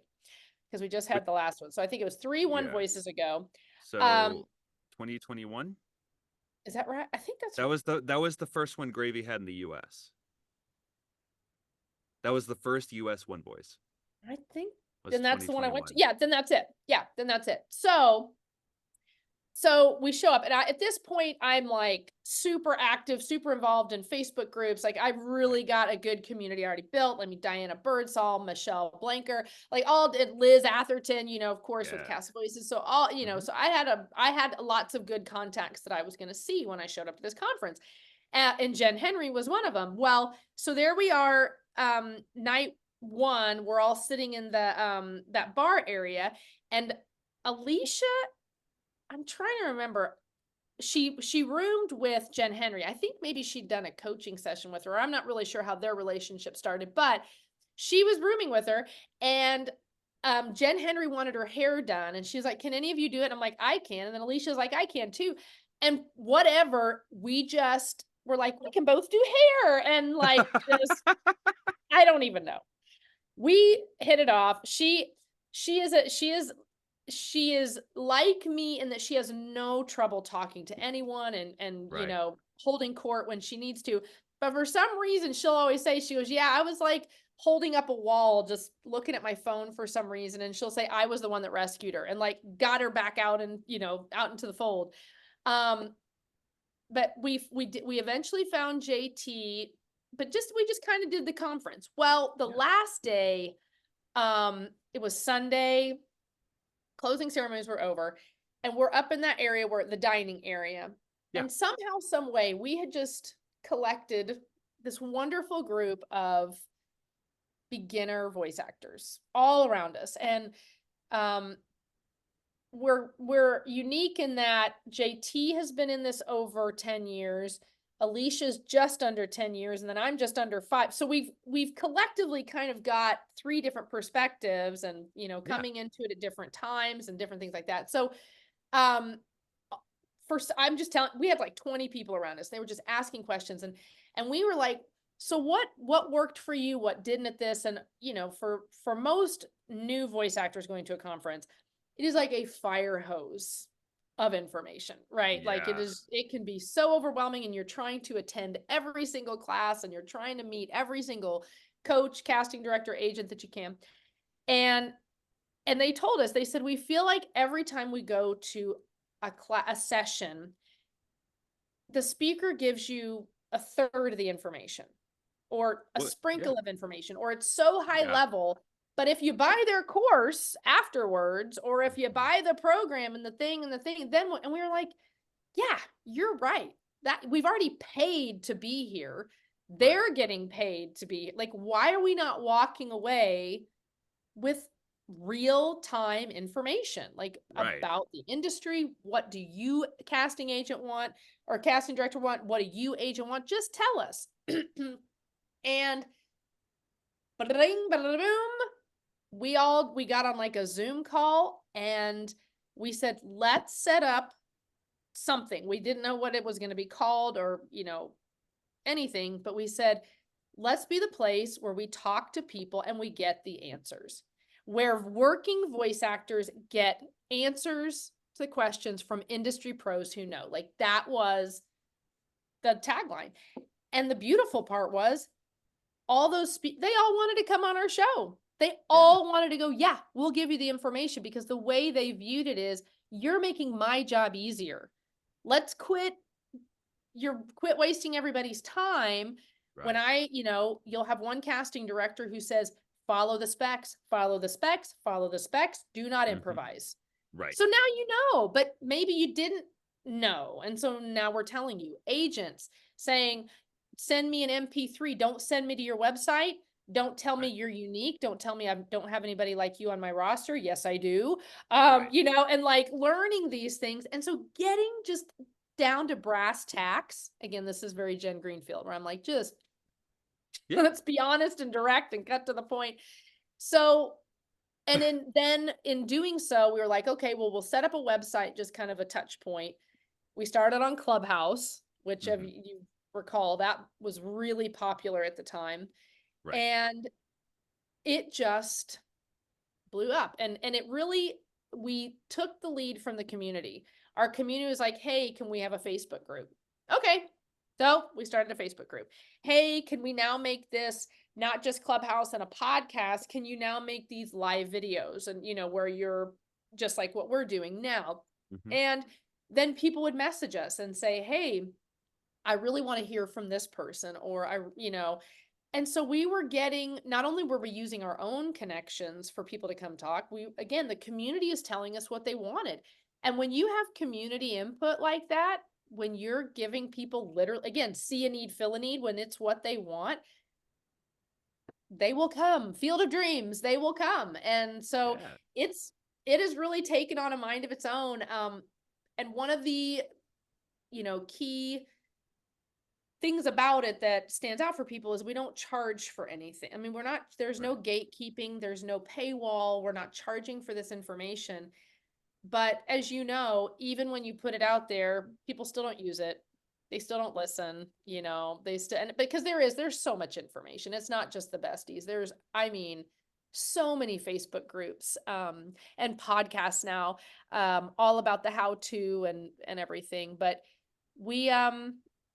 because we just But had the last one. So I think it was three One yeah. Voices ago. Um, So 2021? is that right? I think that's That was the first one Gravy had in the US. That was the first US One Voice. I think Was then that's the one I went to. 2021. Yeah, then that's it. Yeah, then that's it. So we show up, and at this point, I'm like super active, super involved in Facebook groups. Like, I've really got a good community already built. I mean, Diana Birdsall, Michelle Blanker, like Liz Atherton, of course, with Yeah. Cast Voices. So all, Mhm. so I had lots of good contacts that I was going to see when I showed up to this conference. And Jen Henry was one of them. Well, so there we are, night one, we're all sitting in the that bar area, and Alicia I'm trying to remember. She roomed with Jen Henry. I think maybe she'd done a coaching session with her. I'm not really sure how their relationship started, but she was rooming with her, and Jen Henry wanted her hair done, and she's like, "Can any of you do it?" And I'm like, "I can." And then Alicia's like, "I can too." And whatever, we just were like, "We can both do hair," and like just I don't even know. We hit it off. She is like me in that she has no trouble talking to anyone and Right. holding court when she needs to. But for some reason, she'll always say, she goes, "Yeah, I was like holding up a wall, just looking at my phone for some reason." And she'll say, "I was the one that rescued her and like got her back out and, out into the fold." Um, but we eventually found JT, but we just kind of did the conference. Well, the Yeah. last day, it was Sunday, closing ceremonies were over, and we're up in that area where the dining area. Yeah. And somehow, some way, we had just collected this wonderful group of beginner voice actors all around us. And um we're unique in that JT has been in this over 10 years. Alicia's just under 10 years, and then I'm just under 5. So we've collectively kind of got 3 different perspectives and, Yeah. coming into it at different times and different things like that. So, um first I'm just telling we had like 20 people around us. They were just asking questions, and we were like, "So what worked for you? What didn't at this?" And, for most new voice actors going to a conference, it is like a fire hose of information, right? Like Yeah. it can be so overwhelming, and you're trying to attend every single class, and you're trying to meet every single coach, casting director, agent that you can. And they told us, they said, "We feel like every time we go to a session, the speaker gives you a third of the information or a Well, yeah. sprinkle of information, or it's so high Yeah. level. But if you buy their course afterwards, or if you Mhm. buy the program and the thing, then," and we were like, "Yeah, you're right. That we've already paid to be here. Right. They're getting paid to be like, why are we not walking away with real time information, like Right. about the industry? What do you, casting agent, want, or casting director, want? What do you, agent, want? Just tell us." And bing, bada boom, we got on like a Zoom call, and we said, "Let's set up something." We didn't know what it was going to be called, or anything, but we said, "Let's be the place where we talk to people and we get the answers, where working voice actors get answers to the questions from industry pros who know." Like, that was the tagline. And the beautiful part was, all those they all wanted to come on our show. They Yeah. all wanted to go, "Yeah, we'll give you the information," because the way they viewed it is, "You're making my job easier. Let's quit wasting everybody's time." When Right. you'll have one casting director who says, "Follow the specs, follow the specs, follow the specs, do not Mhm. improvise." Right. So now you know, but maybe you didn't know. And so now we're telling you. Agents saying, "Send me an MP3. Don't send me to your website. Don't tell me Right. you're unique. Don't tell me I don't have anybody like you on my roster." Yes, I do. Right. And like learning these things. And so getting just down to brass tacks. Again, this is very Jen Greenfield, where I'm like, just Yeah. let's be honest and direct and cut to the point. So, and then in doing so, we were like, "Okay, well, we'll set up a website, just kind of a touch point." We started on Clubhouse, which, if Mhm. you recall, that was really popular at the time. Right. And it just blew up. And it really, we took the lead from the community. Our community was like, "Hey, can we have a Facebook group?" Okay. So we started a Facebook group. "Hey, can we now make this not just Clubhouse and a podcast? Can you now make these live videos, and where you're just like what we're doing now?" Mhm. And then people would message us and say, "Hey, I really want to hear from this person," or and so we were getting, not only were we using our own connections for people to come talk, again, the community is telling us what they wanted. And when you have community input like that, when you're giving people, literally, again, see a need, fill a need, when it's what they want, they will come. Field of dreams, they will come. And so Yeah. it has really taken on a mind of its own. And one of the, key things about it that stands out for people is we don't charge for anything. I mean, there's no Right. gatekeeping, there's no paywall, we're not charging for this information. But as you know, even when you put it out there, people still don't use it. They still don't listen, they still, and because there's so much information. It's not just the besties. I mean, so many Facebook groups, and podcasts now, all about the how to and everything. But we,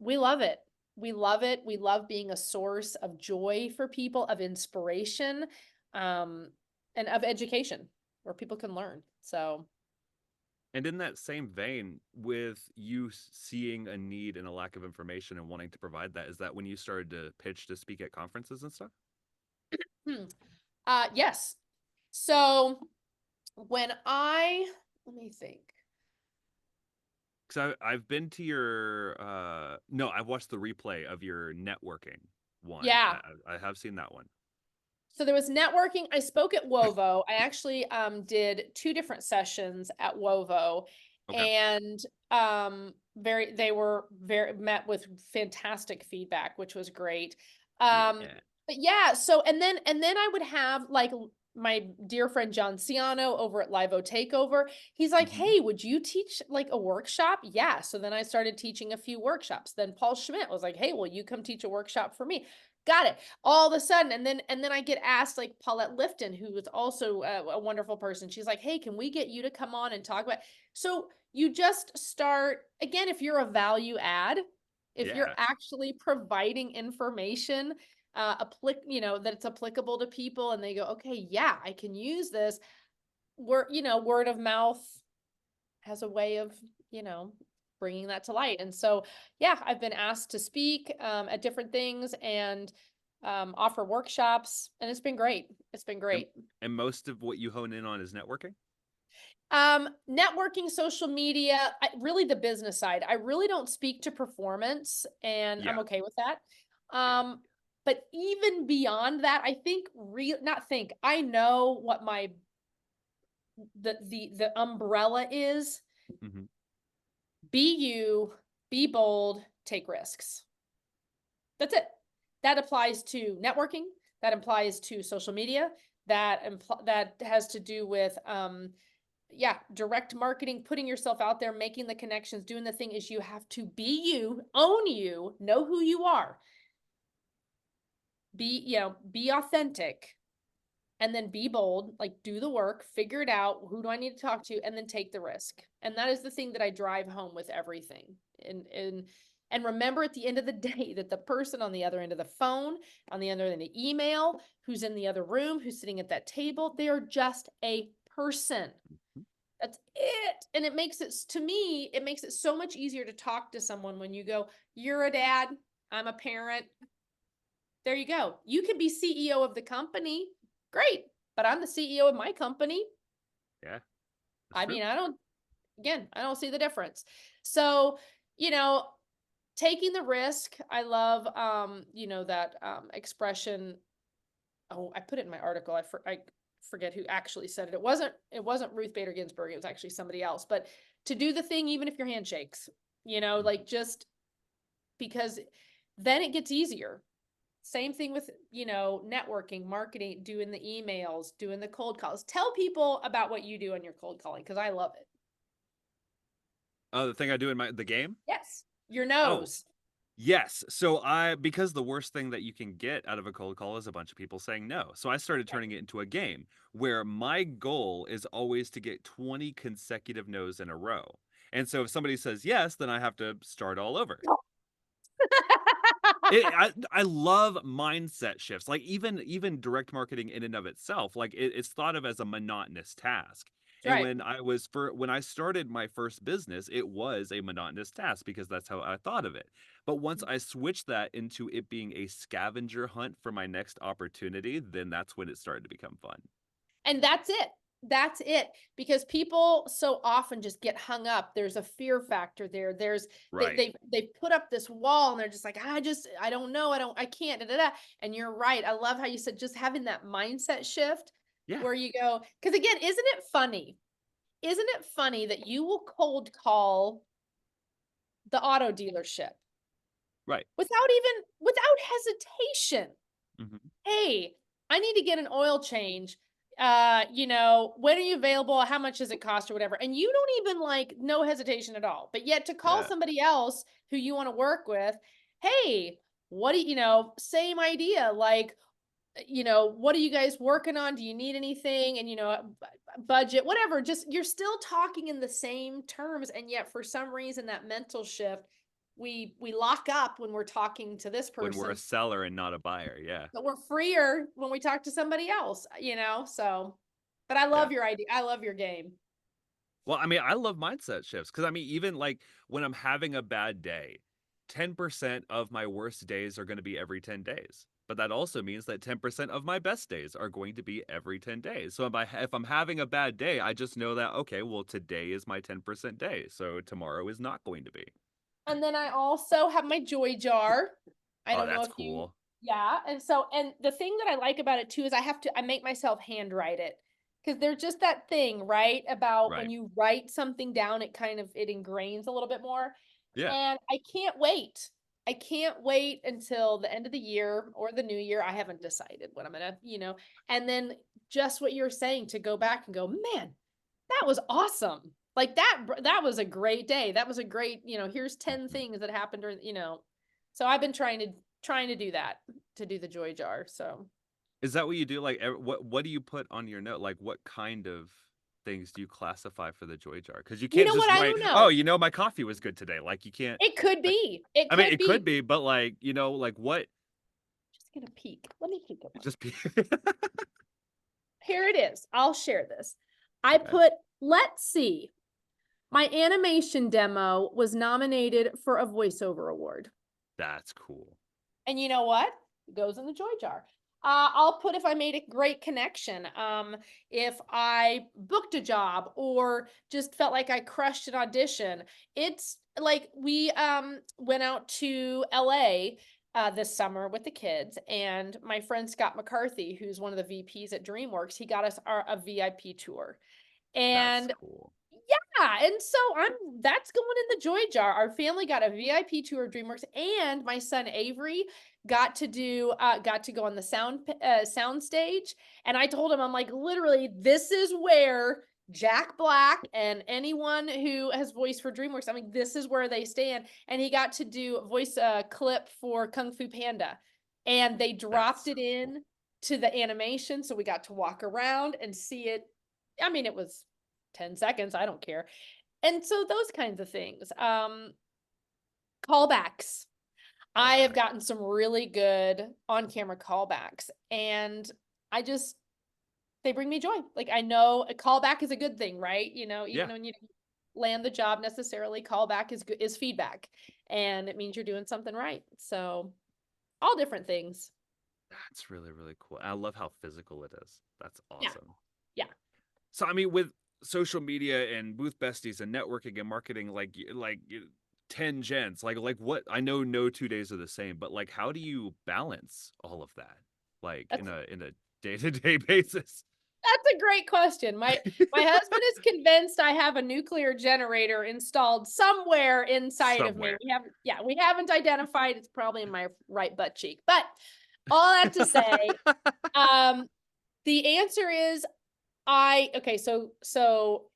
we love it. We love it. We love being a source of joy for people, of inspiration, and of education where people can learn. So, And in that same vein, with you seeing a need and a lack of information and wanting to provide that, is that when you started to pitch to speak at conferences and stuff? hmm. Yes. So let me think. Because I've been to your no, I've watched the replay of your networking one. Yeah. I have seen that one. So there was networking. I spoke at WOVO. I actually did 2 different sessions at WOVO, Okay. and they were very met with fantastic feedback, which was great. Yeah. But yeah, so and then I would have like my dear friend John Ciano over at Live O Takeover. He's like, Hmm. "Hey, would you teach like a workshop?" Yeah. So then I started teaching a few workshops. Then Paul Schmidt was like, "Hey, will you come teach a workshop for me?" Got it. All of a sudden, and then I get asked, like Paulette Lifton, who is also a wonderful person. She's like, "Hey, can we get you to come on and talk about?" So you just start again. If you're a value add, if you're Yeah. actually providing information, that it's applicable to people, and they go, "Okay, yeah, I can use this." Word of mouth has a way of, you know, bringing that to light. And so, yeah, I've been asked to speak at different things and offer workshops, and it's been great. It's been And, great. and most of what you hone in on is networking? Networking, social media, really the business side. I really don't speak to performance, and I'm Yeah. okay with that. Yeah. But even beyond that, I think I know what the umbrella is. Hmm. Be you, be bold, take risks. That's it. That applies to networking. That applies to social media. That has to do with direct marketing, putting yourself out there, making the connections, doing the thing. Is you have to be you, own you, know who you are. Be authentic, and then be bold, like do the work, figure it out. Who do I need to talk to? And then take the risk. And that is the thing that I drive home with everything. And remember at the end of the day that the person on the other end of the phone, on the other end of the email, who's in the other room, who's sitting at that table, they are just a person. That's it. And to me, it makes it so much easier to talk to someone when you go, "You're a dad, I'm a parent." There you go. You can be CEO of the company. Great. But I'm the CEO of my company. Yeah. That's I true. mean, I don't see the difference. So, you know, taking the risk, I love, that expression. Oh, I put it in my article. I forget who actually said it. It wasn't Ruth Bader Ginsburg. It was actually somebody else. But to do the thing, even if your hand shakes, like just because then it gets easier. Same thing with, networking, marketing, doing the emails, doing the cold calls. Tell people about what you do on your cold calling because I love it. Oh, the thing I do in the game? Yes. Your Oh, nose. yes. So because the worst thing that you can get out of a cold call is a bunch of people saying no. So I started Right. turning it into a game where my goal is always to get 20 consecutive no's in a row. And so if somebody says yes, then I have to start all over. I love mindset shifts. Like even direct marketing in and of itself, like it's thought of as a monotonous task. That's And right. when I started my first business, it was a monotonous task because that's how I thought of it. But once I switched that into it being a scavenger hunt for my next opportunity, then that's when it started to become fun. And that's it. That's it. Because people so often just get hung up. There's a fear factor there. Right. They put up this wall and they're just like, I don't know. I can't. Da, da, da. And you're right. I love how you said just having that mindset shift Yeah. where you go, because again, isn't it funny? isn't it funny that you will cold call the auto dealership Right. without hesitation? Hmm. Hey, I need to get an oil change. When are you available? How much does it cost or whatever? And you don't even like no hesitation at all. But yet to call Yeah. somebody else who you want to work with, hey, what do same idea. Like, what are you guys working on? Do you need anything? And budget, whatever. Just you're still talking in the same terms, and yet for some reason that mental shift, we lock up when we're talking to this When we're a person, seller and not a buyer. Yeah. but we're freer when we talk to somebody else, so, but I Yeah. love your idea. I love your game. Well, I mean, I love mindset shifts because I mean, even like when I'm having a bad day, 10% of my worst days are going to be every 10 days. But that also means that 10% of my best days are going to be every 10 days. So if I'm having a bad day, I just know that, okay, well, today is my 10% day. So tomorrow is not going to be. And then I also have my joy jar. I Oh, don't know that's if you, cool. yeah. And the thing that I like about it too is I make myself handwrite it, because there's just that thing, right? About when Right. you write something down, it ingrains a little bit more. Yeah. And I can't wait. I can't wait until the end of the year or the new year. I haven't decided what I'm gonna, and then just what you're saying, to go back and go, man, that was awesome. Like that was a great day. That was a great, here's 10 Mhm. things that happened during. So I've been trying to do that, to do the joy jar. So Is that what you do? Like, what do you put on your note? Like, what kind of things do you classify for the joy jar? Because you you can't know just what? I write, don't oh, know. my coffee was good today. Like, you can't. It could Like, be. It I mean, could it could be. be, but like, like what? Just gonna peek. Let me peek at one. Just be. Here it is. I'll share this. I Okay, put, let's see. My animation demo was nominated for a voiceover award. that's cool. And you know what? It goes in the joy jar. I'll put if I made a great connection, if I booked a job or just felt like I crushed an audition. It's like we went out to LA this summer with the kids, and my friend Scott McCarthy, who's one of the VPs at DreamWorks, he got us a VIP tour. That's And cool. yeah, and so that's going in the joy jar. Our family got a VIP tour of DreamWorks, and my son Avery got to go on the sound stage. And I told him, I'm like, literally, this is where Jack Black and anyone who has voiced for DreamWorks, I mean, this is where they stand. And he got to do a voice clip for Kung Fu Panda, and they dropped That's it cool. in to the animation, so we got to walk around and see it. I mean, it was 10 seconds, I don't care. And so those kinds of things. Callbacks. I have Callback. gotten some really good on-camera callbacks, and I just they bring me joy. Like, I know a callback is a good thing, right? Even Yeah, when you land the job necessarily, callback is good, is feedback, and it means you're doing something right. So all different things. that's really really cool. I love how physical it is. That's Yeah. awesome. Yeah. So I mean, with social media and booth besties and networking and marketing, like 10 gens, like what? I know no 2 days are the same, but like, how do you balance all of that, like That's in a day-to-day basis? That's a great question. My husband is convinced I have a nuclear generator installed somewhere inside of me. Somewhere. We haven't identified. It's probably in my right butt cheek. But all that to say, um, the answer is so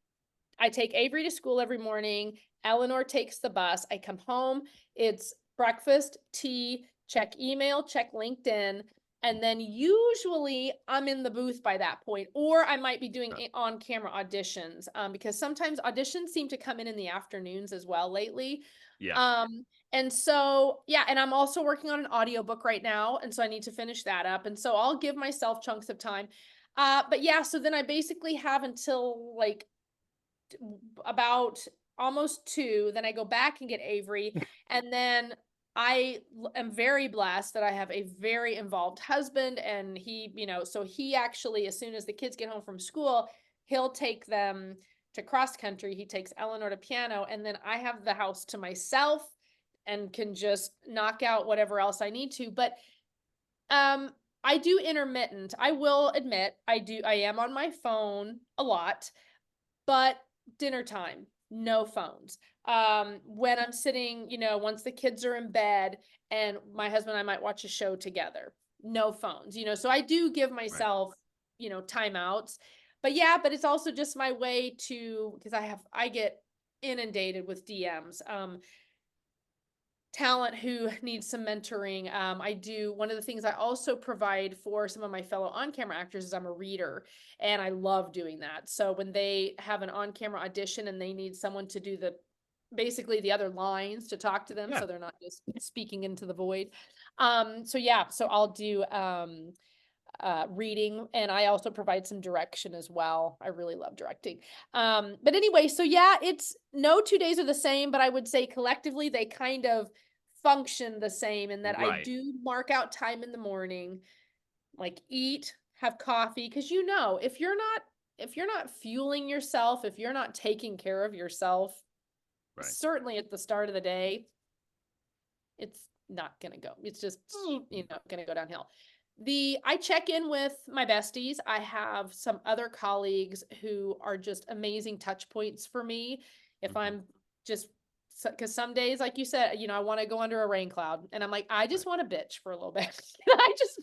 I take Avery to school every morning. Eleanor takes the bus. I come home. It's breakfast, tea, check email, check LinkedIn. And then usually I'm in the booth by that point, or I might be doing on camera auditions, because sometimes auditions seem to come in the afternoons as well lately. Yeah. And so, yeah, and I'm also working on an audiobook right now. And so I need to finish that up. And so I'll give myself chunks of time. But yeah, so then I basically have until like about almost 2, then I go back and get Avery, and then am very blessed that I have a very involved husband, and so he actually, as soon as the kids get home from school, he'll take them to cross country. He takes Eleanor to piano, and then I have the house to myself and can just knock out whatever else I need to. But I do intermittent. I will admit I am on my phone a lot, but dinner time, no phones. When I'm sitting, once the kids are in bed and my husband and I might watch a show together, no phones, so I do give Right. myself, timeouts. But yeah, but it's also just my way to, because I get inundated with DMs. Talent who needs some mentoring. One of the things I also provide for some of my fellow on-camera actors is I'm a reader, and I love doing that. So when they have an on-camera audition and they need someone to do basically the other lines to talk to them, Yeah. so they're not just speaking into the void. So yeah, so I'll do reading, and I also provide some direction as well. I really love directing. But anyway, so yeah, it's no 2 days are the same, but I would say collectively they kind of function the same in that I Right. do mark out time in the morning, like eat, have coffee, because if you're not fueling yourself, if you're not taking care of yourself, Right. certainly at the start of the day, it's not gonna go. It's just, gonna go downhill. I check in with my besties. I have some other colleagues who are just amazing touch points for me. If Hmm. I'm just, because some days, like you said, I want to go under a rain cloud, and I'm like, I Right. just want to bitch for a little bit. I just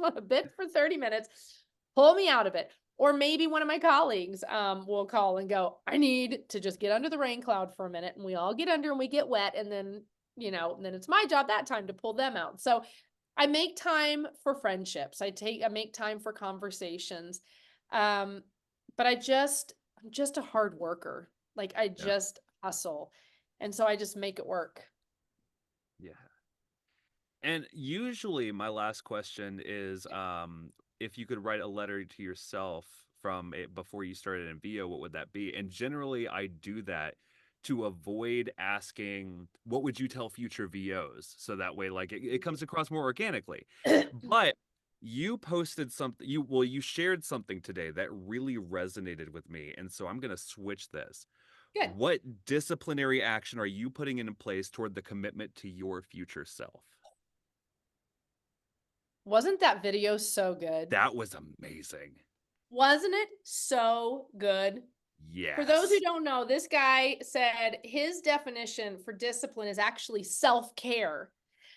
want to bitch for 30 minutes. Pull me out of it. Or maybe one of my colleagues will call and go, I need to just get under the rain cloud for a minute. And we all get under and we get wet. And then, and then it's my job that time to pull them out. So I make time for friendships. I make time for conversations. Um, but I'm just a hard worker. Like I Yeah. just hustle. And so I just make it work. Yeah. And usually my last question is if you could write a letter to yourself from it before you started in VO, what would that be? And generally I do that to avoid asking what would you tell future VOs? So that way like it comes across more organically. But you posted something you shared something today that really resonated with me. And so I'm gonna switch this. Good. What disciplinary action are you putting in place toward the commitment to your future self? Wasn't that video so good? That was amazing. Wasn't it so good? For those who Yes. don't know, this guy said his definition for discipline is actually self-care,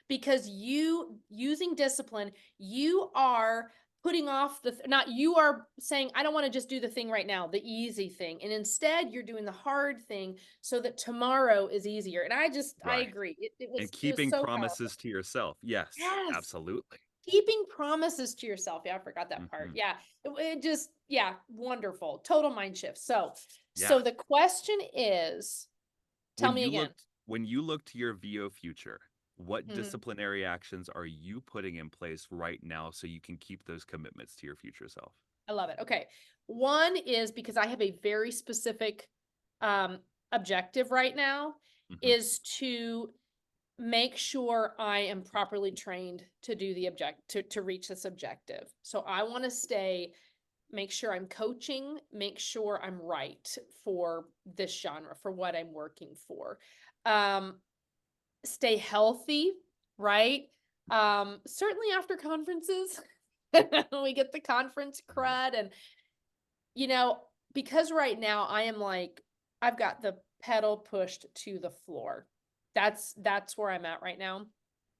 because using discipline, you are putting off not you are saying, I don't want to just do the thing right now, the easy thing. And instead you're doing the hard thing so that tomorrow is easier. And I Right. agree. And It was keeping so powerful. promises to yourself. Yes, Yes. absolutely. Keeping promises to yourself. Yeah, I forgot that part. Hmm. Yeah. It just, yeah, wonderful. Total mind shift. So, Yeah. so the question is, tell me again. When you look to your VO future, what Mhm. disciplinary actions are you putting in place right now so you can keep those commitments to your future self? I love it. Okay. One is because I have a very specific um, objective right now, Hmm. is to make sure I am properly trained to do to reach this objective. So I want to make sure I'm coaching, make sure I'm right for this genre, for what I'm working for. Um, Stay healthy, right? Certainly after conferences, we get the conference crud, and you know, because right now I am like, I've got the pedal pushed to the floor. That's where I'm at right now.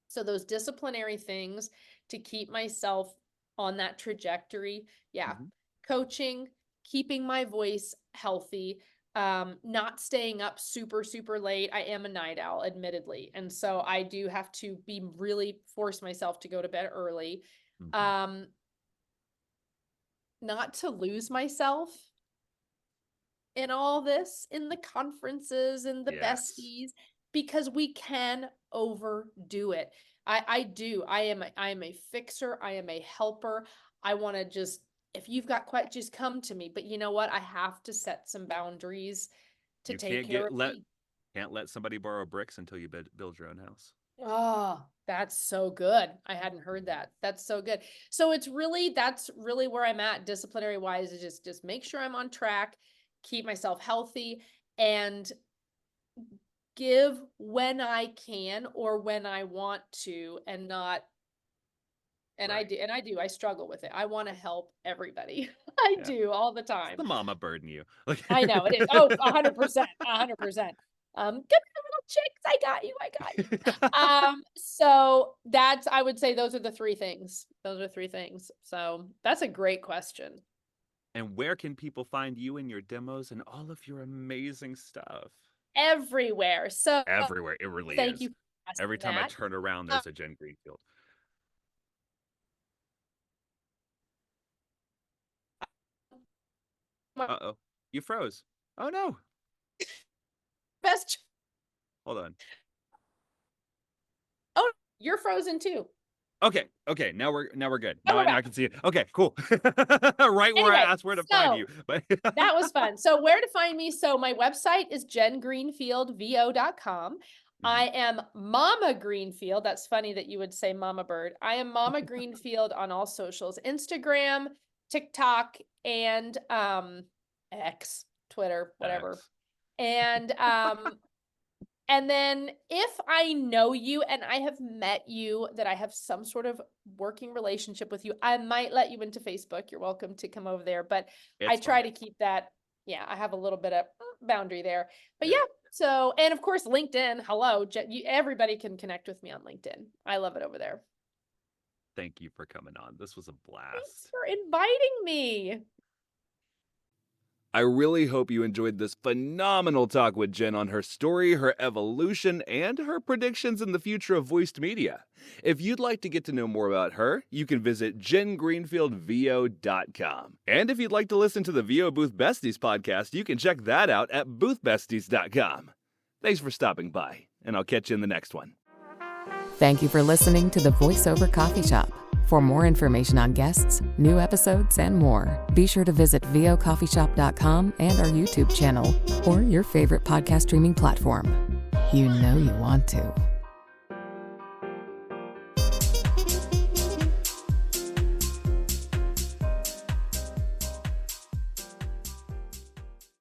So those disciplinary things to keep myself on that trajectory. Yeah. Hmm. Coaching, keeping my voice healthy, not staying up super, super late. I am a night owl, admittedly. And so I do have to be really force myself to go to bed early. Hmm. Um, Not to lose myself in all this, in the conferences and the Yes. besties, because we can overdo it. I do. I am a fixer. I am a helper. I want to just, if you've got questions, come to me. But you know what? I have to set some boundaries to You take care of me. can't let somebody borrow bricks until you build your own house. Oh, that's so good. I hadn't heard Mhm. that. That's so good. So that's really where I'm at disciplinary wise, is just make sure I'm on track, keep myself healthy, and give when I can or when I want to, and not And Right. I do. I struggle with it. I want to help everybody. I Yeah. do all the It's time. the mama bird in you. Like I know it is. Oh, 100%, 100%. Come here, little chicks. I got you. I got you. So that's, I would say those are the three things. Those are three things. So that's a great question. And where can people find you and your demos and all of your amazing stuff? Everywhere. So Everywhere. It really thank is. you for asking Every time I that. turn around, there's a Jen Greenfield. My Uh-oh. You froze. Oh no. best. Hold on. Oh, you're frozen too. Okay. Now we're good. Oh, Now we're I back. can see it. Okay, cool. Right where I Anyway, asked where to find you. But that was fun. So where to find me? So my website is jengreenfieldvo.com. I am Mama Greenfield. That's funny that you would say Mama Bird. I am Mama Greenfield on all socials, Instagram, TikTok, and X, Twitter, whatever. X. And then if I know you and I have met you, that I have some sort of working relationship with you, I might let you into Facebook. You're welcome to come over there, but I It's try fine. to keep that. Yeah, I have a little bit of boundary there, but Yeah. yeah. So, and of course, LinkedIn. Hello, everybody can connect with me on LinkedIn. I love it over there. Thank you for coming on. This was a Thanks blast. for inviting me. I really hope you enjoyed this phenomenal talk with Jen on her story, her evolution, and her predictions in the future of voiced media. If you'd like to get to know more about her, you can visit jengreenfieldvo.com. And if you'd like to listen to the VO Booth Besties podcast, you can check that out at boothbesties.com. Thanks for stopping by, and I'll catch you in the next one. Thank you for listening to the VoiceOver Coffee Shop. For more information on guests, new episodes, and more, be sure to visit vocoffeeshop.com and our YouTube channel or your favorite podcast streaming platform. You know you want to.